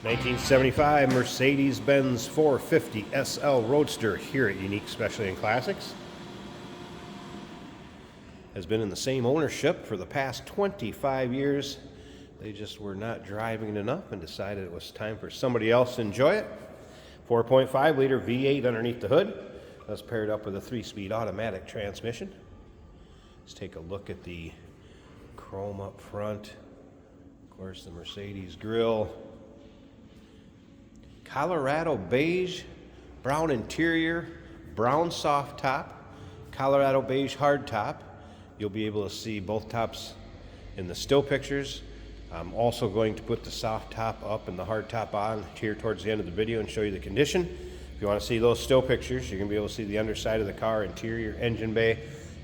1975 Mercedes-Benz 450 SL Roadster here at Unique Specialty and Classics. Has been in the same ownership for the past 25 years. They just were not driving it enough and decided it was time for somebody else to enjoy it. 4.5 liter V8 underneath the hood. That's paired up with a 3-speed automatic transmission. Let's take a look at the chrome up front. Of course, the Mercedes grille. Colorado beige, brown interior, brown soft top, Colorado beige hard top. You'll be able to see both tops in the still pictures. I'm also going to put the soft top up and the hard top on here towards the end of the video and show you the condition. If you want to see those still pictures, you're going to be able to see the underside of the car, interior, engine bay,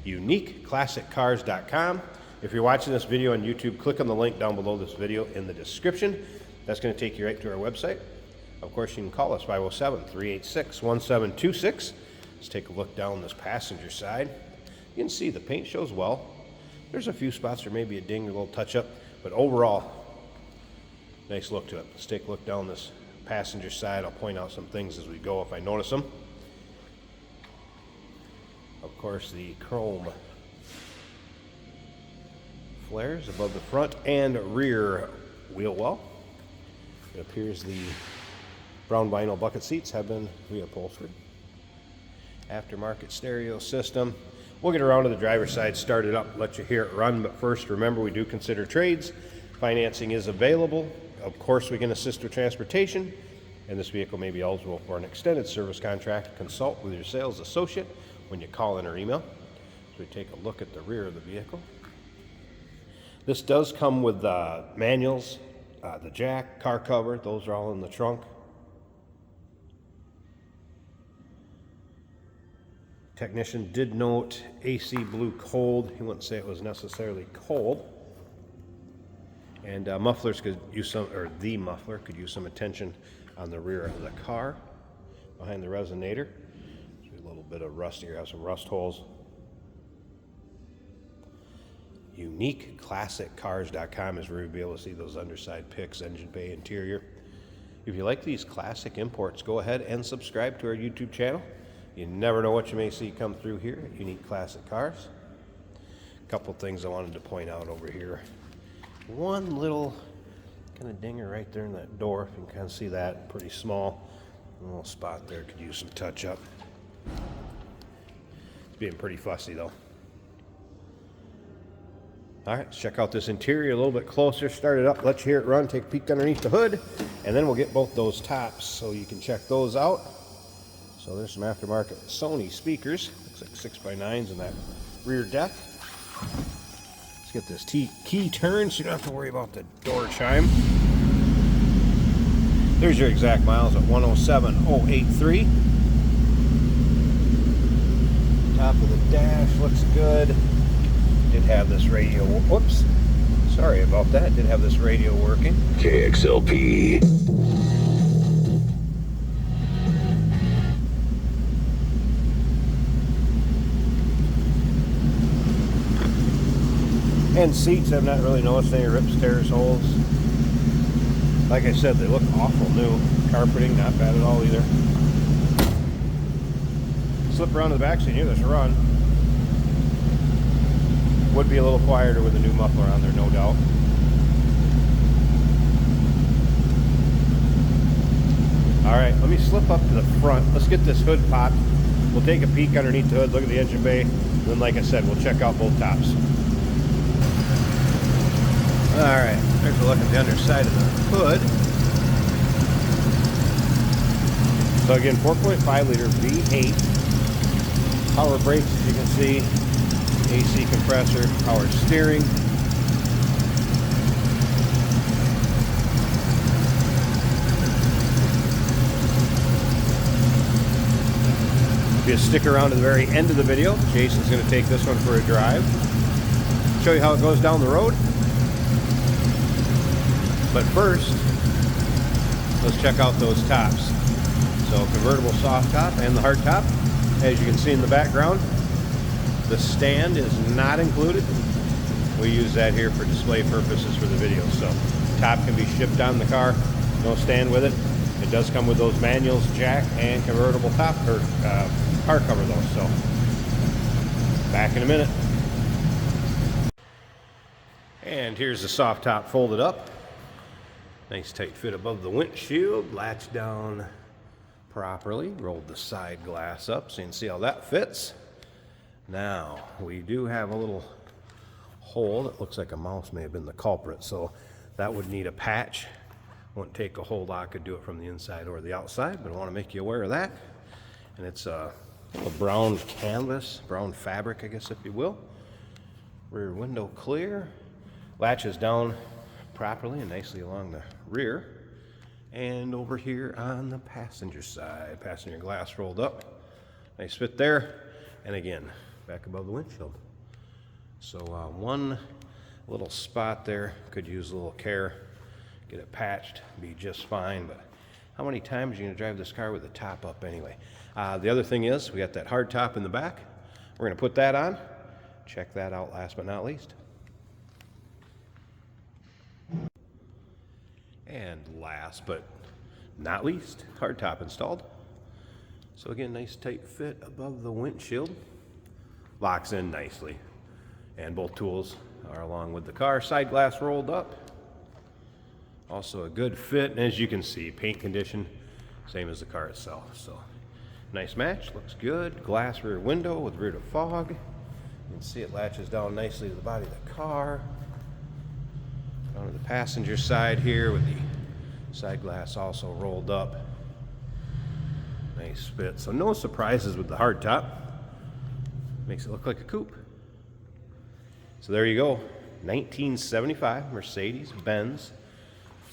uniqueclassiccars.com. If you're watching this video on YouTube, click on the link down below this video in the description. That's going to take you right to our website. Of course, you can call us 507-386-1726. Let's take a look down this passenger side. You can see the paint shows well. There's a few spots where maybe a ding or a little touch-up, but overall, nice look to it. Let's take a look down this passenger side. I'll point out some things as we go if I notice them. Of course, the chrome flares above the front and rear wheel well. It appears the brown vinyl bucket seats have been reupholstered. Aftermarket stereo system. We'll get around to the driver's side, start it up, let you hear it run, but first remember we do consider trades. Financing is available. Of course we can assist with transportation, and this vehicle may be eligible for an extended service contract. Consult with your sales associate when you call in or email. So we take a look at the rear of the vehicle. This does come with manuals, the jack, car cover, those are all in the trunk. Technician did note AC blew cold. He wouldn't say it was necessarily cold. And mufflers could use some, or the muffler could use some attention on the rear of the car. Behind the resonator, there's a little bit of rust here, have some rust holes. UniqueClassicCars.com is where you'll be able to see those underside pics, engine bay, interior. If you like these classic imports, go ahead and subscribe to our YouTube channel. You never know what you may see come through here at Unique Classic Cars. A couple things I wanted to point out over here. One little kind of dinger right there in that door. If you can kind of see that, pretty small. A little spot there, could use some touch up. It's being pretty fussy though. All right, let's check out this interior a little bit closer. Start it up, let you hear it run, take a peek underneath the hood, and then we'll get both those tops so you can check those out. So there's some aftermarket Sony speakers. Looks like 6x9s in that rear deck. Let's get this key turned so you don't have to worry about the door chime. There's your exact miles at 107,083. Top of the dash looks good. Did have this radio, whoops, sorry about that. Did have this radio working. KXLP. And seats, I've not really noticed any rips, tears, holes. Like I said, they look awful new. Carpeting, not bad at all either. Slip around to the back so you hear this run. Would be a little quieter with the new muffler on there, no doubt. Alright, let me slip up to the front. Let's get this hood popped. We'll take a peek underneath the hood, look at the engine bay, and then like I said, we'll check out both tops. Alright, there's a look at the underside of the hood. So again, 4.5 liter V8. Power brakes, as you can see. AC compressor, power steering. If you stick around to the very end of the video, Jason's going to take this one for a drive. Show you how it goes down the road. But first, let's check out those tops. So convertible soft top and the hard top. As you can see in the background, the stand is not included. We use that here for display purposes for the video. So top can be shipped on the car. no stand with it. It does come with those manuals, jack, and convertible top or car cover though. So back in a minute. And here's the soft top folded up. Nice tight fit above the windshield, latched down properly, rolled the side glass up so you can see how that fits. Now, we do have a little hole that looks like a mouse may have been the culprit, so that would need a patch. Wouldn't take a whole lot, I could do it from the inside or the outside, but I want to make you aware of that. And it's a brown canvas, brown fabric, I guess if you will. Rear window clear, latches down properly and nicely along the rear. And over here on the passenger side, passenger glass rolled up. Nice fit there. And again, back above the windshield. So one little spot there, could use a little care. Get it patched, be just fine. But how many times are you gonna drive this car with the top up anyway? The other thing is, we got that hard top in the back. We're gonna put that on. Check that out last but not least. And last but not least, hard top installed. So again, nice tight fit above the windshield. Locks in nicely. And both tools are along with the car. Side glass rolled up. Also a good fit. And as you can see, paint condition, same as the car itself. So nice match, looks good. Glass rear window with rear to fog. You can see it latches down nicely to the body of the car. Onto the passenger side here with the side glass also rolled up. Nice fit. So no surprises with the hard top. Makes it look like a coupe. So there you go. 1975 Mercedes-Benz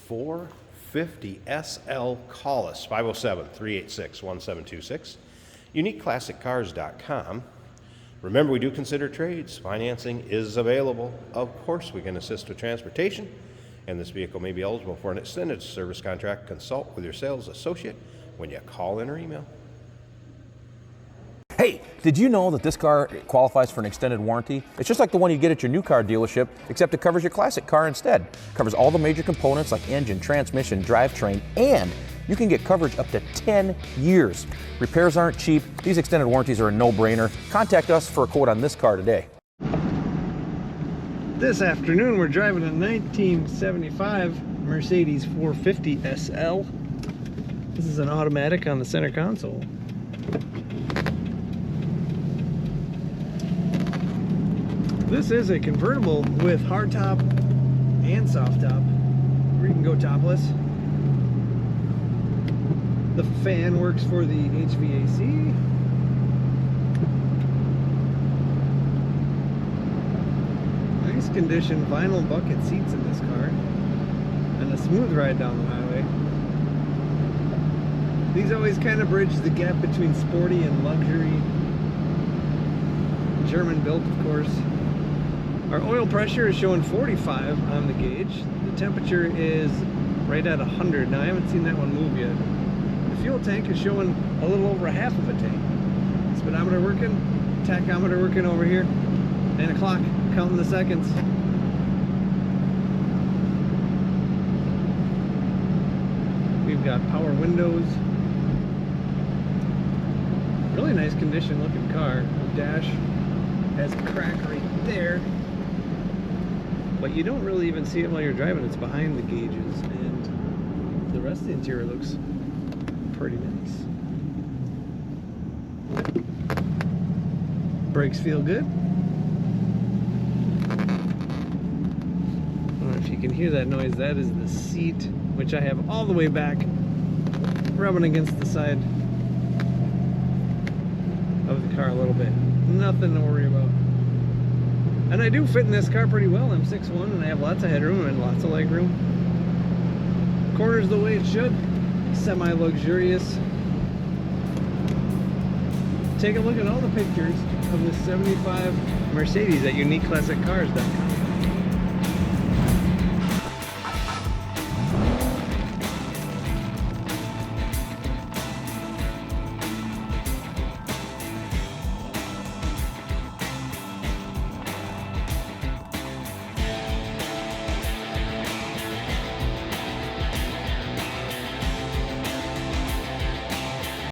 450 SL. Call us 507-386-1726. UniqueClassicCars.com. Remember, we do consider trades. Financing is available. Of course, we can assist with transportation, and this vehicle may be eligible for an extended service contract. Consult with your sales associate when you call in or email. Hey, did you know that this car qualifies for an extended warranty? It's just like the one you get at your new car dealership, except it covers your classic car instead. It covers all the major components like engine, transmission, drivetrain, and you can get coverage up to 10 years. Repairs aren't cheap. These extended warranties are a no-brainer. Contact us for a quote on this car today. This afternoon we're driving a 1975 Mercedes 450 SL. This is an automatic on the center console. This is a convertible with hardtop and soft top, where you can go topless. The fan works for the HVAC. Nice condition vinyl bucket seats in this car, and a smooth ride down the highway. These always kind of bridge the gap between sporty and luxury. German built, of course. Our oil pressure is showing 45 on the gauge. The temperature is right at 100. Now I haven't seen that one move yet. The fuel tank is showing a little over half of a tank. Speedometer working, tachometer working over here, and a clock counting the seconds. We've got power windows. Really nice condition looking car. The dash has a crack right there, but you don't really even see it while you're driving. It's behind the gauges, and the rest of the interior looks pretty nice. Brakes feel good. I don't know if you can hear that noise. That is the seat, which I have all the way back, rubbing against the side of the car a little bit. Nothing to worry about. And I do fit in this car pretty well. I'm 6'1", and I have lots of headroom and lots of leg room. Corners the way it should. Semi-luxurious. Take a look at all the pictures of this 75 Mercedes at UniqueClassicCars.com.